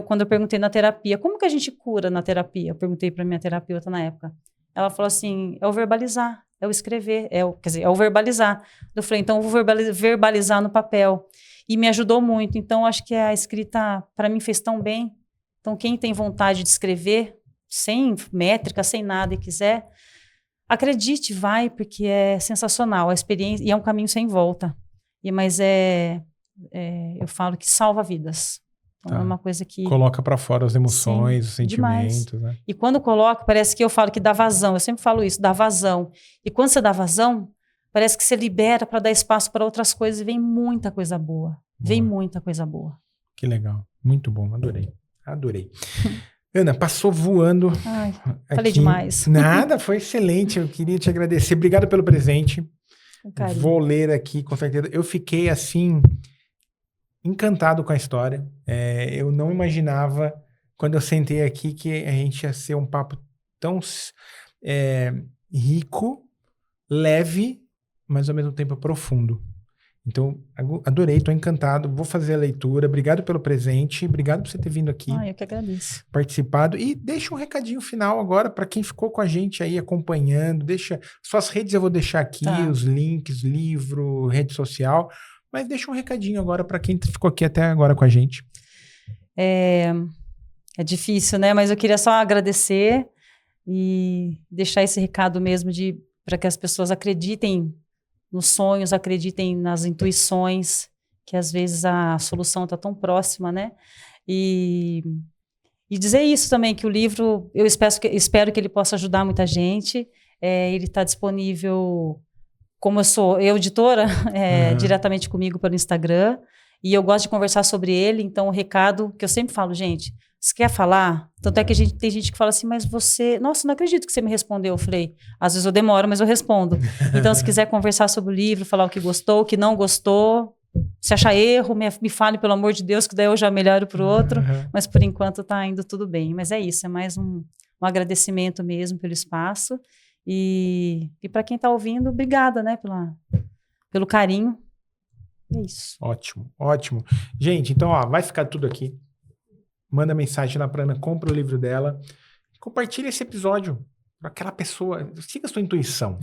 quando eu perguntei na terapia, como que a gente cura na terapia? Eu perguntei para minha terapeuta na época. Ela falou assim, é o verbalizar, é o escrever, é o verbalizar. Eu falei, então eu vou verbalizar no papel. E me ajudou muito. Então, acho que a escrita, para mim, fez tão bem. Então, quem tem vontade de escrever, sem métrica, sem nada, e quiser, acredite, vai, porque é sensacional. A experiência, e é um caminho sem volta. Mas eu falo que salva vidas. Então, é uma coisa que... Coloca para fora as emoções, os sentimentos, né? E quando coloca, parece que eu falo que dá vazão. Eu sempre falo isso, dá vazão. E quando você dá vazão, parece que você libera para dar espaço para outras coisas e vem muita coisa boa. Vem muita coisa boa. Que legal. Muito bom. Adorei. Ana, passou voando. Ai, falei demais. Nada, foi excelente. Eu queria te agradecer. Obrigado pelo presente. Vou ler aqui, com certeza. Eu fiquei, assim... encantado com a história. Eu não imaginava, quando eu sentei aqui, que a gente ia ser um papo tão rico, leve, mas ao mesmo tempo profundo. Então, adorei, tô encantado, vou fazer a leitura. Obrigado pelo presente, obrigado por você ter vindo aqui. Eu que agradeço. Participado. E deixa um recadinho final agora para quem ficou com a gente aí acompanhando. Deixa suas redes, eu vou deixar aqui, os links, livro, rede social. Mas deixa um recadinho agora para quem ficou aqui até agora com a gente. É difícil, né? Mas eu queria só agradecer e deixar esse recado mesmo para que as pessoas acreditem nos sonhos, acreditem nas intuições, que às vezes a solução está tão próxima, né? E dizer isso também, que o livro, eu espero que ele possa ajudar muita gente. Ele está disponível, como eu sou editora, diretamente comigo pelo Instagram, e eu gosto de conversar sobre ele, então o recado que eu sempre falo, gente, você quer falar? Tanto é que tem gente que fala assim, mas você... Nossa, não acredito que você me respondeu. Eu falei, às vezes eu demoro, mas eu respondo. Então, se quiser conversar sobre o livro, falar o que gostou, o que não gostou, se achar erro, me fale, pelo amor de Deus, que daí eu já melhoro para o outro. Mas, por enquanto, tá indo tudo bem. Mas é isso, é mais um agradecimento mesmo pelo espaço. E para quem está ouvindo, obrigada, né, pelo carinho. É isso. Ótimo, ótimo. Gente, então, vai ficar tudo aqui. Manda mensagem lá para Ana, compra o livro dela. Compartilha esse episódio para aquela pessoa. Siga a sua intuição.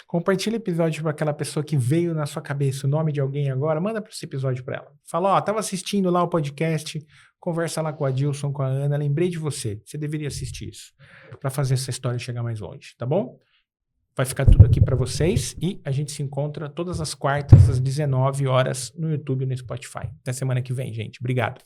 Compartilha o episódio para aquela pessoa que veio na sua cabeça o nome de alguém agora. Manda esse episódio para ela. Fala, tava assistindo lá o podcast. Conversa lá com a Adilson, com a Ana. Lembrei de você. Você deveria assistir isso para fazer essa história chegar mais longe, tá bom? Vai ficar tudo aqui para vocês e a gente se encontra todas as quartas às 19 horas no YouTube e no Spotify. Até semana que vem, gente. Obrigado.